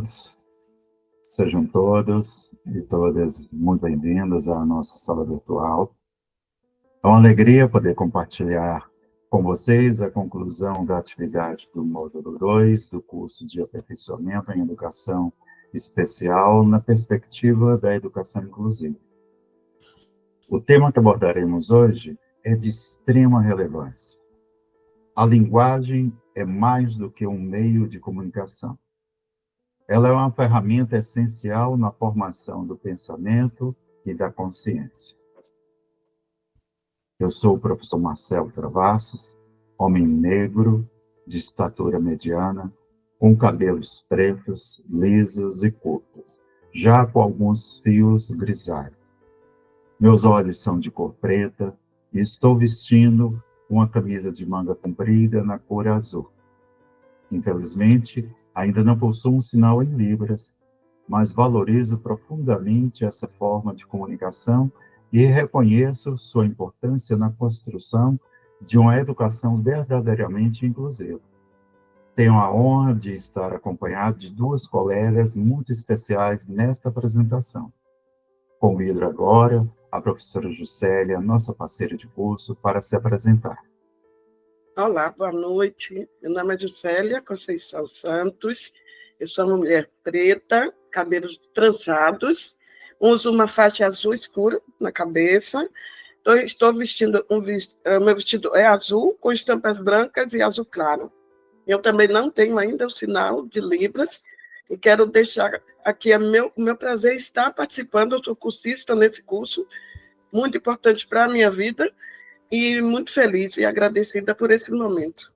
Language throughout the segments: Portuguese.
todos, sejam todos e todas muito bem-vindas à nossa sala virtual. É uma alegria poder compartilhar com vocês a conclusão da atividade do módulo 2 do curso de aperfeiçoamento em educação especial na perspectiva da educação inclusiva. O tema que abordaremos hoje é de extrema relevância. A linguagem é mais do que um meio de comunicação. Ela é uma ferramenta essencial na formação do pensamento e da consciência. Eu sou o professor Marcelo Travassos, homem negro, de estatura mediana, com cabelos pretos, lisos e curtos, já com alguns fios grisalhos. Meus olhos são de cor preta e estou vestindo uma camisa de manga comprida na cor azul. Infelizmente, ainda não possuo um sinal em libras, mas valorizo profundamente essa forma de comunicação e reconheço sua importância na construção de uma educação verdadeiramente inclusiva. Tenho a honra de estar acompanhado de duas colegas muito especiais nesta apresentação. Convido agora a professora Juscelia, nossa parceira de curso, para se apresentar. Olá, boa noite. Meu nome é Juscelia Conceição Santos. Eu sou uma mulher preta, cabelos trançados, uso uma faixa azul escura na cabeça. Estou vestindo meu vestido é azul com estampas brancas e azul claro. Eu também não tenho ainda o sinal de Libras e quero deixar aqui o meu prazer estar participando. Eu sou cursista nesse curso, muito importante para a minha vida, e muito feliz e agradecida por esse momento.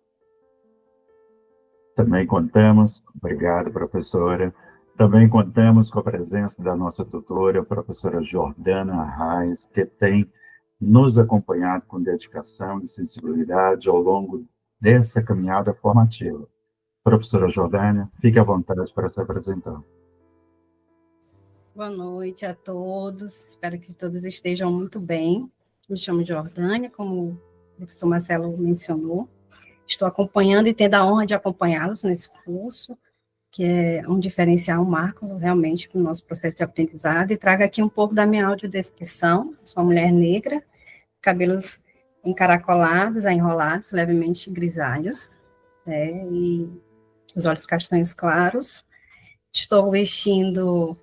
Também contamos, obrigado, professora, também contamos com a presença da nossa tutora, a professora Jordana Arraes, que tem nos acompanhado com dedicação e sensibilidade ao longo dessa caminhada formativa. Professora Jordânia, fique à vontade para se apresentar. Boa noite a todos, espero que todos estejam muito bem. Me chamo Jordânia, como o professor Marcelo mencionou. Estou acompanhando e tendo a honra de acompanhá-los nesse curso, que é um diferencial, um marco realmente para o nosso processo de aprendizado, e trago aqui um pouco da minha audiodescrição. Sou uma mulher negra, cabelos encaracolados, enrolados, levemente grisalhos, e os olhos castanhos claros. Estou vestindo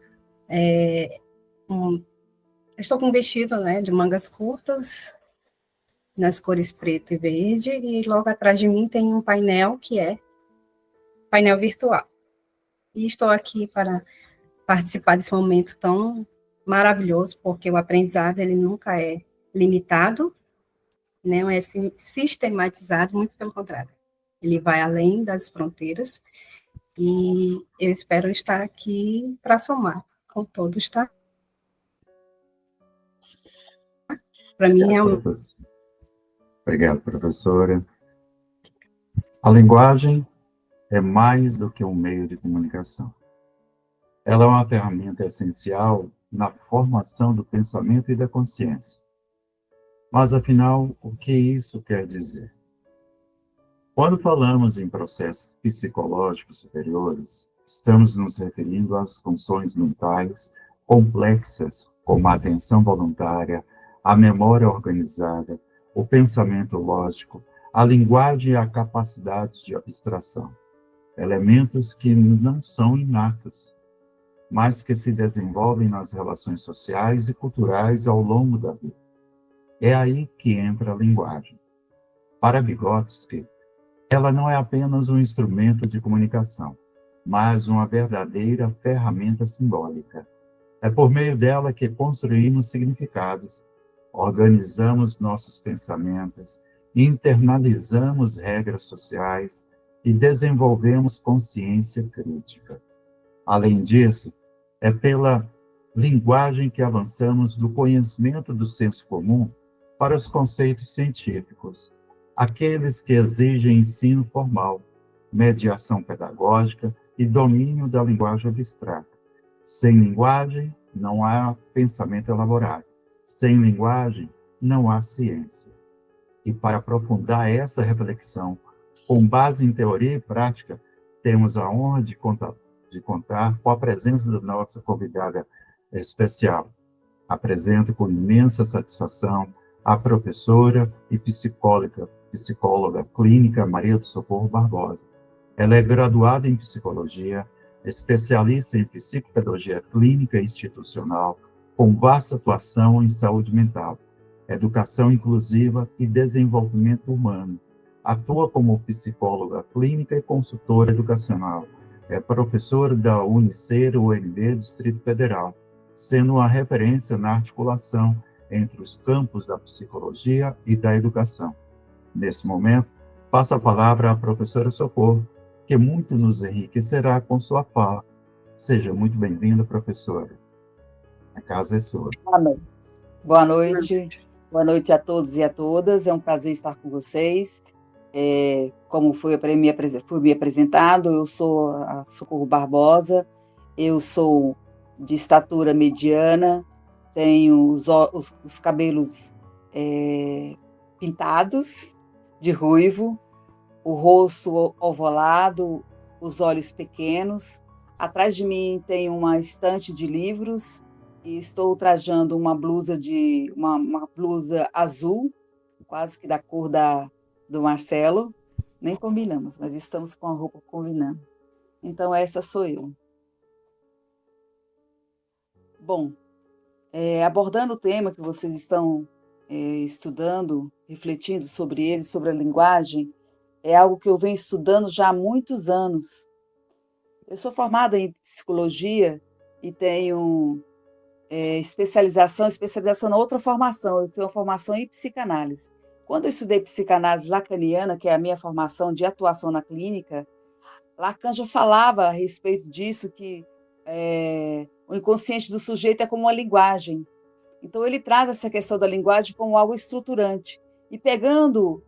estou com um vestido, de mangas curtas, nas cores preto e verde, e logo atrás de mim tem um painel que é painel virtual. E estou aqui para participar desse momento tão maravilhoso, porque o aprendizado ele nunca é limitado, não é sistematizado, muito pelo contrário. Ele vai além das fronteiras, e eu espero estar aqui para somar com todos, tá? Para mim é um... Obrigado, professora. A linguagem é mais do que um meio de comunicação. Ela é uma ferramenta essencial na formação do pensamento e da consciência. Mas, afinal, o que isso quer dizer? Quando falamos em processos psicológicos superiores, estamos nos referindo às funções mentais complexas, como a atenção voluntária, a memória organizada, o pensamento lógico, a linguagem e a capacidade de abstração. Elementos que não são inatos, mas que se desenvolvem nas relações sociais e culturais ao longo da vida. É aí que entra a linguagem. Para Vygotsky, ela não é apenas um instrumento de comunicação, mas uma verdadeira ferramenta simbólica. É por meio dela que construímos significados, organizamos nossos pensamentos, internalizamos regras sociais e desenvolvemos consciência crítica. Além disso, é pela linguagem que avançamos do conhecimento do senso comum para os conceitos científicos, aqueles que exigem ensino formal, mediação pedagógica e domínio da linguagem abstrata. Sem linguagem, não há pensamento elaborado. Sem linguagem, não há ciência. E para aprofundar essa reflexão, com base em teoria e prática, temos a honra de contar de contar com a presença da nossa convidada especial. Apresento com imensa satisfação a professora e psicóloga clínica Maria do Socorro Barbosa. Ela é graduada em psicologia, especialista em psicopedagogia clínica e institucional, com vasta atuação em saúde mental, educação inclusiva e desenvolvimento humano. Atua como psicóloga clínica e consultora educacional. É professora da Unicer UNB Distrito Federal, sendo uma referência na articulação entre os campos da psicologia e da educação. Nesse momento, passo a palavra à professora Socorro, que muito nos enriquecerá com sua fala. Seja muito bem-vinda, professora. A casa é sua. Amém. Boa noite. Boa noite a todos e a todas. É um prazer estar com vocês. Como fui me apresentado, eu sou a Socorro Barbosa, eu sou de estatura mediana, tenho os cabelos pintados de ruivo, o rosto ovalado, os olhos pequenos. Atrás de mim tem uma estante de livros e estou trajando uma blusa uma blusa azul, quase que da cor do Marcelo. Nem combinamos, mas estamos com a roupa combinando. Então, essa sou eu. Bom, abordando o tema que vocês estão estudando, refletindo sobre ele, sobre a linguagem, é algo que eu venho estudando já há muitos anos. Eu sou formada em psicologia e tenho especialização na outra formação. Eu tenho uma formação em psicanálise. Quando eu estudei psicanálise lacaniana, que é a minha formação de atuação na clínica, Lacan já falava a respeito disso, que o inconsciente do sujeito é como uma linguagem. Então, ele traz essa questão da linguagem como algo estruturante. E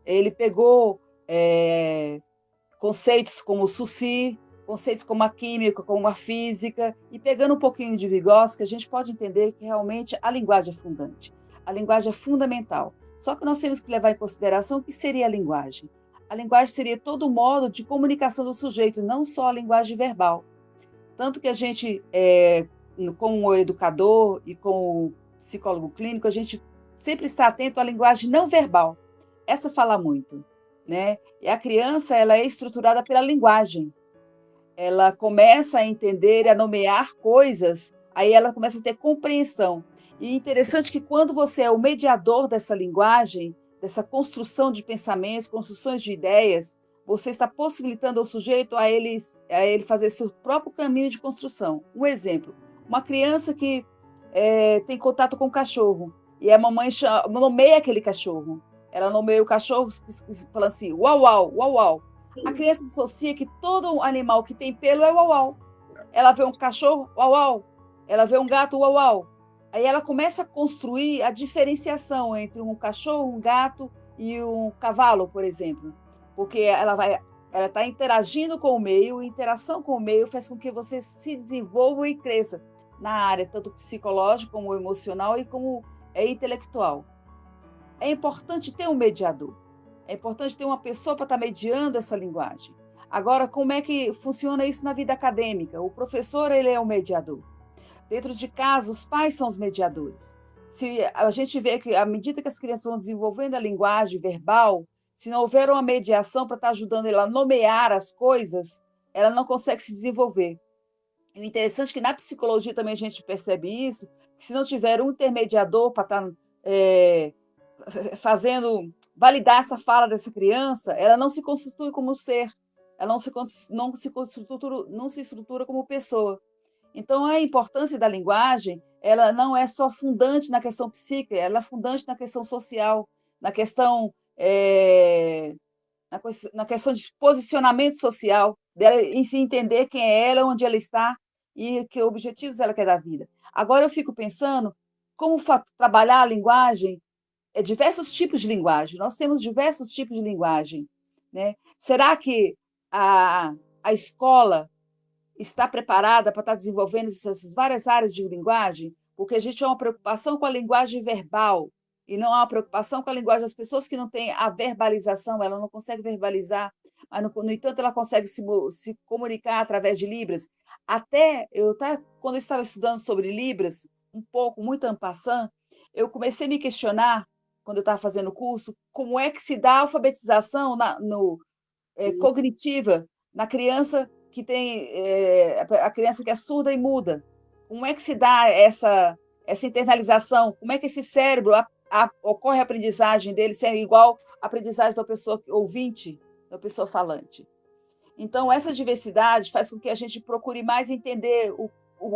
ele pegou conceitos como o Saussure, conceitos como a química, como a física, e pegando um pouquinho de Vygotsky, a gente pode entender que realmente a linguagem é fundante. A linguagem é fundamental. Só que nós temos que levar em consideração o que seria a linguagem. A linguagem seria todo o modo de comunicação do sujeito, não só a linguagem verbal. Tanto que a gente, como educador e como psicólogo clínico, a gente sempre está atento à linguagem não verbal. Essa fala muito, né? E a criança, ela é estruturada pela linguagem. Ela começa a entender, a nomear coisas, aí ela começa a ter compreensão. E é interessante que quando você é o mediador dessa linguagem, dessa construção de pensamentos, construções de ideias, você está possibilitando ao sujeito a ele fazer seu próprio caminho de construção. Um exemplo, uma criança que tem contato com o cachorro, e a mamãe nomeia aquele cachorro. Ela nomeia o cachorro falando assim, uau, uau, uau, uau. A criança associa que todo animal que tem pelo é uau, uau. Ela vê um cachorro, uau, uau. Ela vê um gato, uau, uau. Aí ela começa a construir a diferenciação entre um cachorro, um gato e um cavalo, por exemplo. Porque ela está interagindo com o meio, e interação com o meio faz com que você se desenvolva e cresça na área, tanto psicológica como emocional e como intelectual. É importante ter um mediador. É importante ter uma pessoa para estar mediando essa linguagem. Agora, como é que funciona isso na vida acadêmica? O professor, ele é o mediador. Dentro de casa, os pais são os mediadores. Se a gente vê que, à medida que as crianças vão desenvolvendo a linguagem verbal, se não houver uma mediação para estar ajudando ela a nomear as coisas, ela não consegue se desenvolver. E o interessante é que na psicologia também a gente percebe isso, que se não tiver um intermediador para estar validar essa fala dessa criança, ela não se constitui como ser, ela não se estrutura como pessoa. Então, a importância da linguagem, ela não é só fundante na questão psíquica, ela é fundante na questão social, na questão de posicionamento social, dela em se entender quem é ela, onde ela está e que objetivos ela quer da vida. Agora, eu fico pensando como trabalhar a linguagem, diversos tipos de linguagem. Nós temos diversos tipos de linguagem, né? Será que a escola está preparada para estar desenvolvendo essas várias áreas de linguagem? Porque a gente tem uma preocupação com a linguagem verbal e não há uma preocupação com a linguagem das pessoas que não têm a verbalização, ela não consegue verbalizar, mas, no entanto, ela consegue se comunicar através de Libras. Até quando eu estava estudando sobre Libras, um pouco, muito en passant, eu comecei a me questionar, quando eu estava fazendo o curso, como é que se dá a alfabetização cognitiva na criança que tem a criança que é surda e muda. Como é que se dá essa internalização? Como é que esse cérebro ocorre a aprendizagem dele se é igual à aprendizagem da pessoa ouvinte, da pessoa falante? Então, essa diversidade faz com que a gente procure mais entender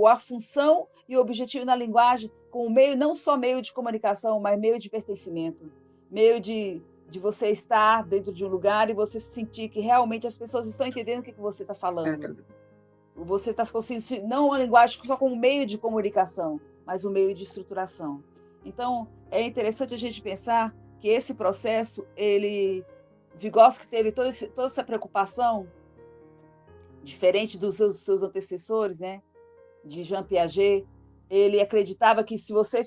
a função e o objetivo na linguagem como meio, não só meio de comunicação, mas meio de pertencimento, meio de você estar dentro de um lugar e você sentir que realmente as pessoas estão entendendo o que você está falando. Você está conseguindo, não a linguagem só como meio de comunicação, mas um meio de estruturação. Então, é interessante a gente pensar que esse processo, Vygotsky teve toda essa preocupação, diferente dos seus antecessores, né, de Jean Piaget. Ele acreditava que se você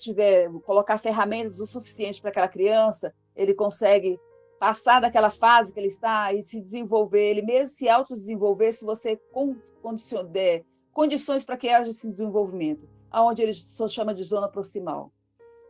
colocar ferramentas o suficiente para aquela criança, ele consegue passar daquela fase que ele está e se desenvolver, ele mesmo se autodesenvolver, se você der condições para que haja esse desenvolvimento, aonde ele só chama de zona proximal.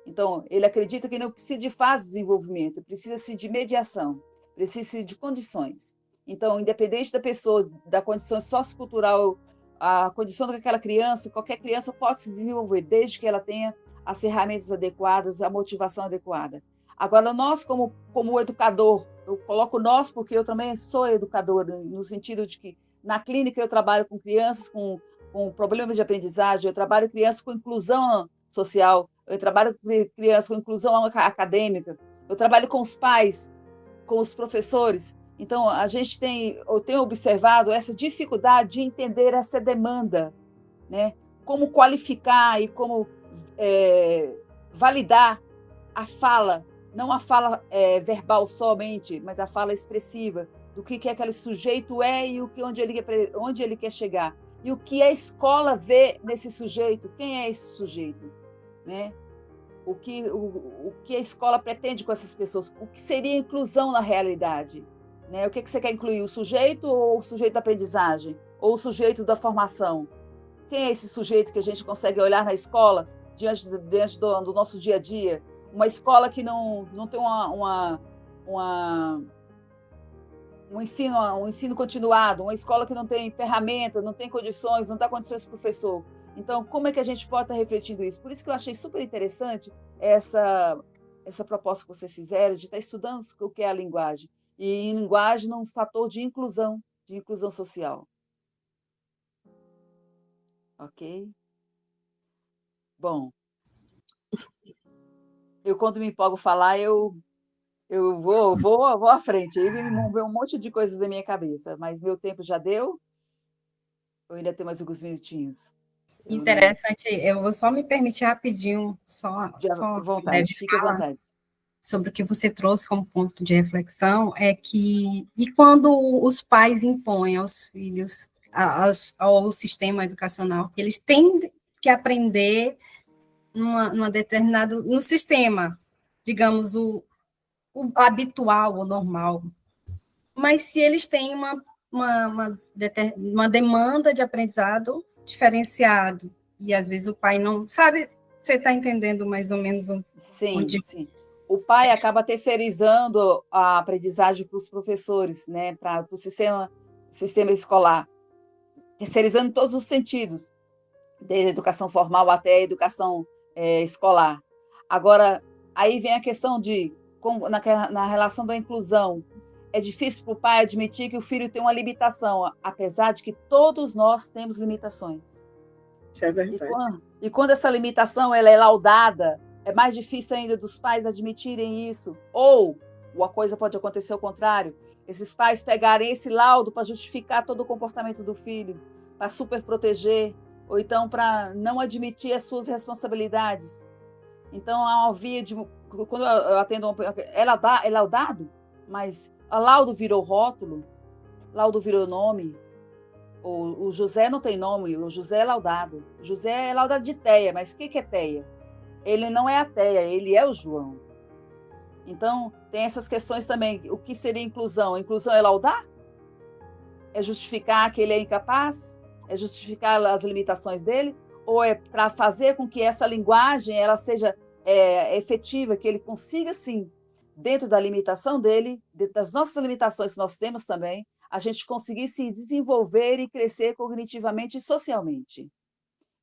Então, ele acredita que não precisa de fase de desenvolvimento, precisa-se de mediação, precisa-se de condições. Então, independente da pessoa, da condição sociocultural, a condição daquela criança, qualquer criança pode se desenvolver, desde que ela tenha as ferramentas adequadas, a motivação adequada. Agora, nós, como educador, eu coloco nós porque eu também sou educadora, no sentido de que na clínica eu trabalho com crianças com problemas de aprendizagem, eu trabalho com crianças com inclusão social, eu trabalho com crianças com inclusão acadêmica, eu trabalho com os pais, com os professores. Então, eu tenho observado essa dificuldade de entender essa demanda, né? Como qualificar e como validar a fala, não a fala verbal somente, mas a fala expressiva, do que aquele sujeito é e onde ele quer chegar. E o que a escola vê nesse sujeito, quem é esse sujeito, né? O que a escola pretende com essas pessoas, o que seria inclusão na realidade. Né? O que você quer incluir? O sujeito ou o sujeito da aprendizagem? Ou o sujeito da formação? Quem é esse sujeito que a gente consegue olhar na escola, diante do nosso dia a dia? Uma escola que não tem um ensino continuado, uma escola que não tem ferramenta, não tem condições, não dá condições para o professor. Então, como é que a gente pode estar refletindo isso? Por isso que eu achei super interessante essa proposta que vocês fizeram, de estar estudando o que é a linguagem. E linguagem num fator de inclusão social. Ok? Bom, eu quando me empolgo falar, eu vou à frente, aí vem um monte de coisas na minha cabeça, mas meu tempo já deu? Eu ainda tenho mais alguns minutinhos? Interessante, eu vou só me permitir rapidinho, só vontade, fique à vontade. Sobre o que você trouxe como ponto de reflexão, é que, e quando os pais impõem aos filhos, ao sistema educacional, que eles têm que aprender no sistema, digamos, o habitual, o normal. Mas se eles têm uma demanda de aprendizado diferenciado, e às vezes o pai não sabe, você está entendendo mais ou menos onde... Sim. O pai acaba terceirizando a aprendizagem para os professores, né, para o sistema escolar, terceirizando em todos os sentidos, desde a educação formal até a educação escolar. Agora, aí vem a questão na relação da inclusão. É difícil para o pai admitir que o filho tem uma limitação, apesar de que todos nós temos limitações. Isso é verdade. E quando essa limitação ela é laudada, é mais difícil ainda dos pais admitirem isso. Ou a coisa pode acontecer ao contrário, esses pais pegarem esse laudo para justificar todo o comportamento do filho, para superproteger, ou então para não admitir as suas responsabilidades. Então, há uma via de... Quando eu atendo... É laudado, mas a laudo virou rótulo, laudo virou nome. O José não tem nome, o José é laudado. O José é laudado de Teia, mas o que é Teia? Ele não é a Teia, ele é o João. Então, tem essas questões também. O que seria inclusão? Inclusão é laudar? É justificar que ele é incapaz? É justificar as limitações dele? Ou é para fazer com que essa linguagem ela seja efetiva, que ele consiga, sim, dentro da limitação dele, dentro das nossas limitações que nós temos também, a gente conseguir se desenvolver e crescer cognitivamente e socialmente.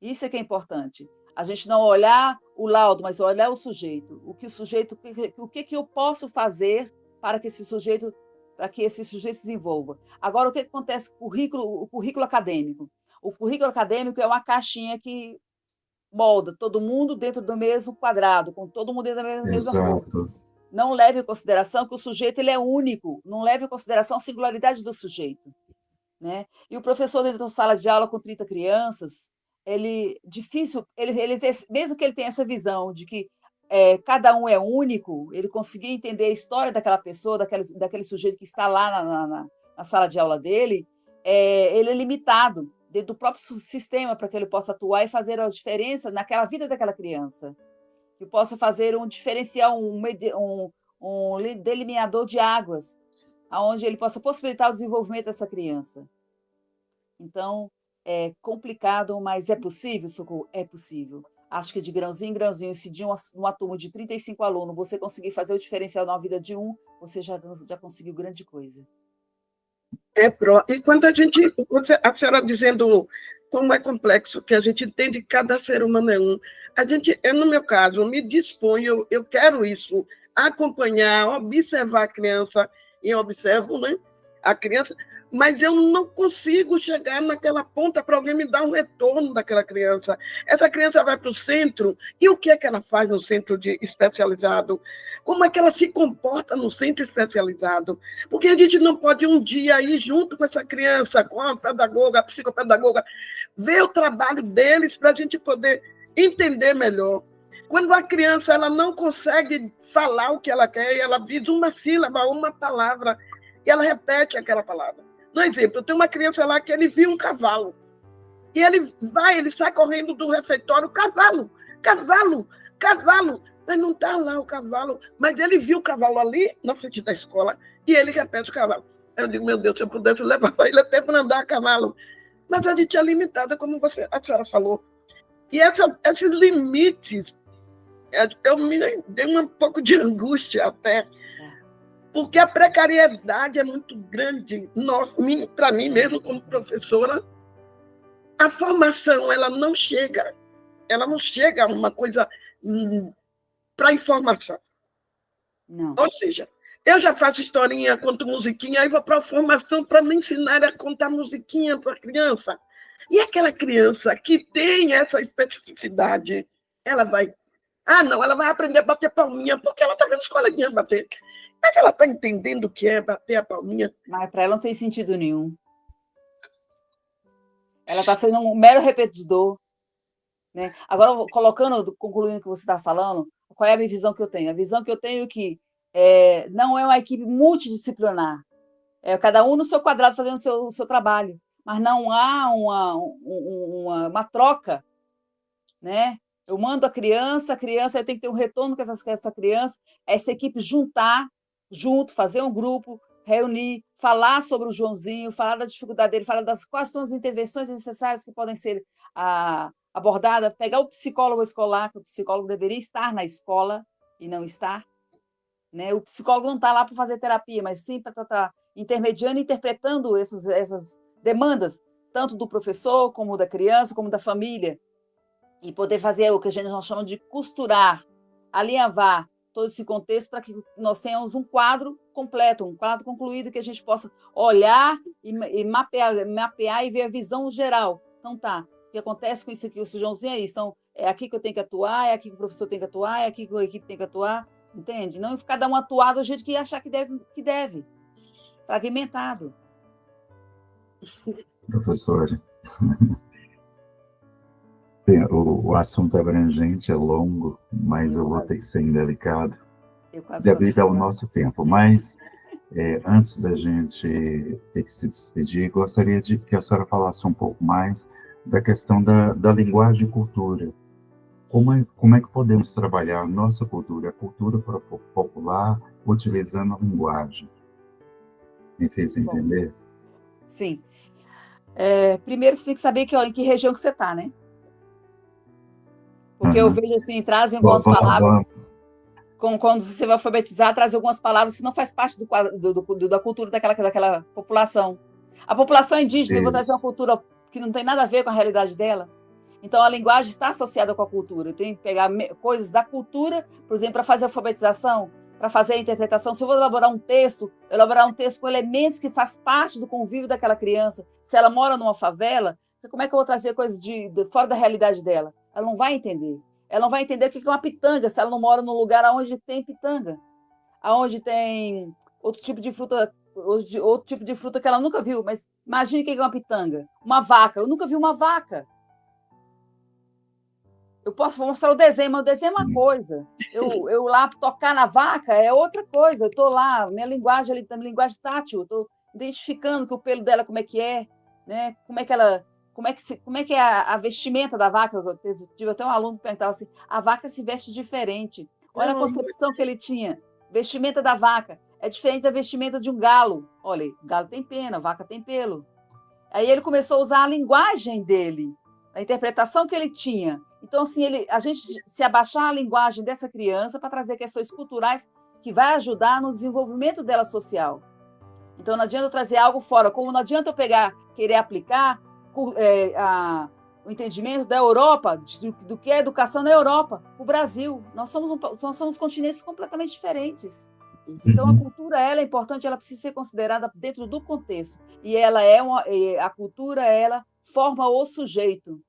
Isso é que é importante. A gente não olhar o laudo, mas olhar o sujeito. O que eu posso fazer para que esse sujeito se desenvolva. Agora, o que acontece com o currículo acadêmico? O currículo acadêmico é uma caixinha que molda todo mundo dentro do mesmo quadrado, com todo mundo dentro da mesma forma. Exato. Não leve em consideração que o sujeito ele é único, não leve em consideração a singularidade do sujeito, né? E o professor dentro da sala de aula com 30 crianças, mesmo que ele tenha essa visão de que cada um é único, ele conseguir entender a história daquela pessoa, daquele sujeito que está lá na sala de aula dele, ele é limitado dentro do próprio sistema para que ele possa atuar e fazer a diferença naquela vida daquela criança, que possa fazer um diferencial, um delineador de águas, onde ele possa possibilitar o desenvolvimento dessa criança. Então, é complicado, mas é possível, Socorro? É possível. Acho que de grãozinho em grãozinho, se de uma turma de 35 alunos você conseguir fazer o diferencial na vida de um, você já conseguiu grande coisa. E quando a senhora dizendo como é complexo, que a gente entende que cada ser humano é um, no meu caso, eu me disponho, eu quero isso, acompanhar, observar a criança, e observo, né, a criança, mas eu não consigo chegar naquela ponta para alguém me dar um retorno daquela criança. Essa criança vai para o centro, e o que é que ela faz no centro especializado? Como é que ela se comporta no centro especializado? Porque a gente não pode um dia ir junto com essa criança, com a pedagoga, a psicopedagoga, ver o trabalho deles para a gente poder entender melhor. Quando a criança ela não consegue falar o que ela quer, ela diz uma sílaba, uma palavra, e ela repete aquela palavra. No exemplo, tem uma criança lá que ele viu um cavalo. E ele sai correndo do refeitório, cavalo, cavalo, cavalo. Mas não está lá o cavalo. Mas ele viu o cavalo ali, na frente da escola, e ele repete o cavalo. Eu digo, meu Deus, se eu pudesse levar ele até para andar a cavalo. Mas a gente é limitada, como a senhora falou. E esses limites, eu me dei um pouco de angústia até, porque a precariedade é muito grande. Para mim mesmo, como professora, a formação ela não chega a uma coisa para informação. Não. Ou seja, eu já faço historinha, conto musiquinha, aí vou para a formação para me ensinar a contar musiquinha para a criança. E aquela criança que tem essa especificidade, ela vai... ela vai aprender a bater palminha, porque ela está vendo os coleguinhas bater. Mas ela está entendendo o que é bater a palminha? Mas para ela não tem sentido nenhum. Ela está sendo um mero repetidor. Né? Agora, concluindo o que você está falando, qual é a minha visão que eu tenho? A visão que eu tenho é que não é uma equipe multidisciplinar. Cada um no seu quadrado fazendo o seu trabalho. Mas não há uma troca. Né? Eu mando a criança eu tenho que ter um retorno com essa criança, essa equipe junto, fazer um grupo, reunir, falar sobre o Joãozinho, falar da dificuldade dele, falar quais são as intervenções necessárias que podem ser abordadas, pegar o psicólogo escolar, que o psicólogo deveria estar na escola e não estar. Né? O psicólogo não está lá para fazer terapia, mas sim para estar intermediando e interpretando essas demandas, tanto do professor, como da criança, como da família, e poder fazer o que nós chamamos de costurar, alinhavar todo esse contexto para que nós tenhamos um quadro completo, um quadro concluído, que a gente possa olhar e mapear e ver a visão geral. Então, o que acontece com isso aqui, o Joãozinho é isso. Então, é aqui que eu tenho que atuar, é aqui que o professor tem que atuar, é aqui que a equipe tem que atuar, entende? Não cada um atuar do jeito que achar que deve. Fragmentado. Professora, o assunto é abrangente, é longo, mas eu vou ter que ser indelicado devido ao nosso tempo. Mas, antes da gente ter que se despedir, gostaria de que a senhora falasse um pouco mais da questão da linguagem e cultura. Como é que podemos trabalhar a nossa cultura, a cultura popular, utilizando a linguagem? Me fez entender? Sim. Primeiro você tem que saber em que região que você está, né? Porque eu vejo assim, trazem algumas palavras, quando você vai alfabetizar, trazem algumas palavras que não faz parte da cultura daquela população. A população indígena, eu vou trazer uma cultura que não tem nada a ver com a realidade dela. Então, a linguagem está associada com a cultura. Eu tenho que pegar coisas da cultura, por exemplo, para fazer a alfabetização, para fazer a interpretação. Se eu vou elaborar um texto com elementos que faz parte do convívio daquela criança. Se ela mora numa favela, como é que eu vou trazer coisas de fora da realidade dela? Ela não vai entender. Ela não vai entender o que é uma pitanga, se ela não mora num lugar onde tem pitanga, onde tem outro tipo de fruta que ela nunca viu. Mas imagine o que é uma pitanga. Uma vaca. Eu nunca vi uma vaca. Eu posso mostrar o desenho, mas o desenho é uma coisa. Eu lá tocar na vaca é outra coisa. Eu estou lá, minha linguagem ali, minha linguagem tátil, estou identificando que o pelo dela como é que é, né? Como é que é a vestimenta da vaca. Eu tive até um aluno que perguntava assim: a vaca se veste diferente. Olha a concepção que ele tinha. Vestimenta da vaca é diferente da vestimenta de um galo. Olha, galo tem pena, vaca tem pelo. Aí ele começou a usar a linguagem dele, a interpretação que ele tinha. Então, assim, a gente se abaixar a linguagem dessa criança para trazer questões culturais que vai ajudar no desenvolvimento dela social. Então, não adianta eu trazer algo fora, como não adianta eu querer aplicar o entendimento da Europa, do que é educação na Europa, o Brasil. Nós somos continentes completamente diferentes. Então, a cultura ela é importante, ela precisa ser considerada dentro do contexto. E a cultura ela forma o sujeito.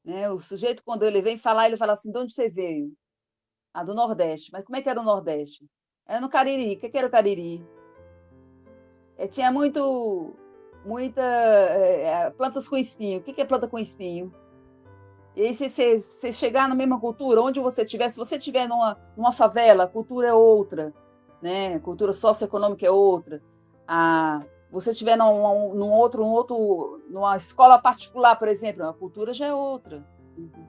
Né? O sujeito, quando ele vem falar, ele fala assim: de onde você veio? Do Nordeste. Mas como é que era o Nordeste? Era no Cariri. O que era o Cariri? Tinha muita plantas com espinho. O que é planta com espinho? E aí, se você chegar na mesma cultura, onde você estiver, se você estiver numa favela, a cultura é outra, né? A cultura socioeconômica é outra. Você estiver numa escola particular, por exemplo, a cultura já é outra.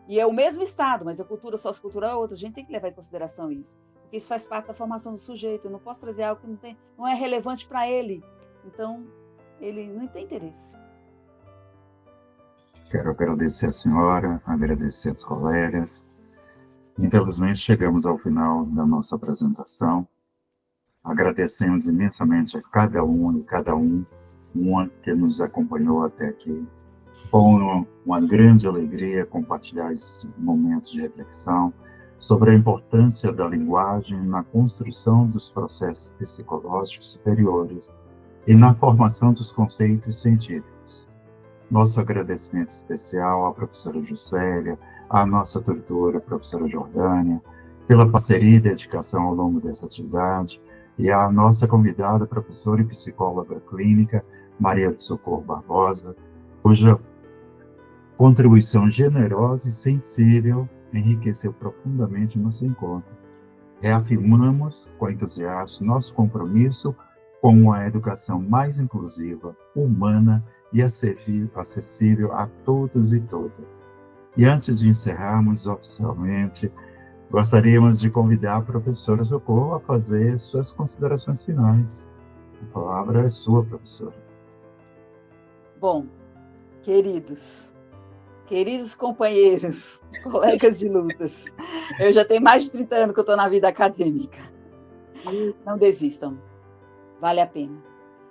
E é o mesmo estado, mas a cultura sociocultural é outra. A gente tem que levar em consideração isso, porque isso faz parte da formação do sujeito. Eu não posso trazer algo que não é relevante para ele. Então, ele não tem interesse. Quero agradecer a senhora, agradecer as colegas. Infelizmente, chegamos ao final da nossa apresentação. Agradecemos imensamente a cada um e cada uma que nos acompanhou até aqui. Foi uma grande alegria compartilhar esse momento de reflexão sobre a importância da linguagem na construção dos processos psicológicos superiores e na formação dos conceitos científicos. Nosso agradecimento especial à professora Juscelia, à nossa tutora, a professora Jordânia, pela parceria e dedicação ao longo dessa atividade, e à nossa convidada, professora e psicóloga clínica, Maria do Socorro Barbosa, cuja contribuição generosa e sensível enriqueceu profundamente nosso encontro. Reafirmamos com entusiasmo nosso compromisso com a educação mais inclusiva, humana e acessível a todos e todas. E antes de encerrarmos oficialmente, gostaríamos de convidar a professora Socorro a fazer suas considerações finais. A palavra é sua, professora. Bom, queridos companheiros, colegas de lutas, eu já tenho mais de 30 anos que eu estou na vida acadêmica. Não desistam, vale a pena,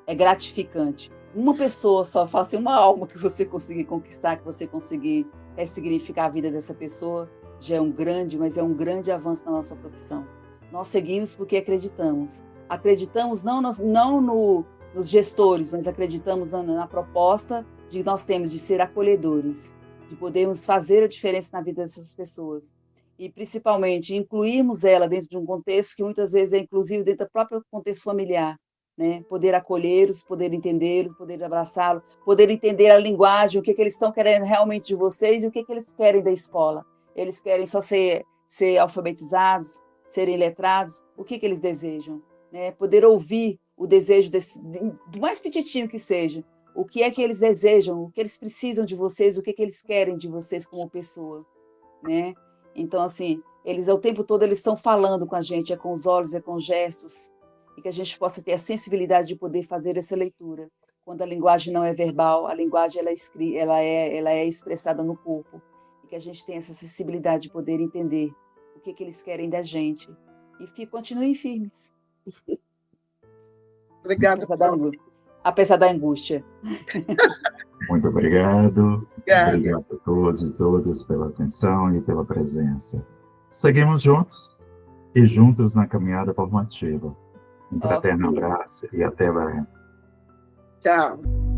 é gratificante. Uma pessoa só, fala assim, uma alma que você conseguir conquistar, que você conseguir ressignificar a vida dessa pessoa, já é um grande avanço na nossa profissão. Nós seguimos porque acreditamos. Acreditamos não nos gestores, mas acreditamos na proposta que nós temos de ser acolhedores, de podermos fazer a diferença na vida dessas pessoas. E, principalmente, incluirmos ela dentro de um contexto que muitas vezes é inclusive dentro do próprio contexto familiar. Né? Poder acolhê-los, poder entendê-los, poder abraçá-los, poder entender a linguagem, o que eles estão querendo realmente de vocês e o que eles querem da escola. Eles querem só ser alfabetizados, serem letrados, o que eles desejam? Né? Poder ouvir o desejo do mais petitinho que seja, o que é que eles desejam, o que eles precisam de vocês, o que eles querem de vocês como pessoa. Né? Então, assim, eles o tempo todo eles estão falando com a gente, é com os olhos, é com gestos, e que a gente possa ter a sensibilidade de poder fazer essa leitura. quando a linguagem não é verbal, a linguagem ela é expressada no corpo, e que a gente tem essa sensibilidade de poder entender o que eles querem da gente. E continuem firmes. Obrigada. Apesar da angústia. Muito obrigado. Obrigada. Obrigado a todos e todas pela atenção e pela presença. Seguimos juntos e juntos na caminhada formativa. Um fraterno abraço e até breve. Tchau.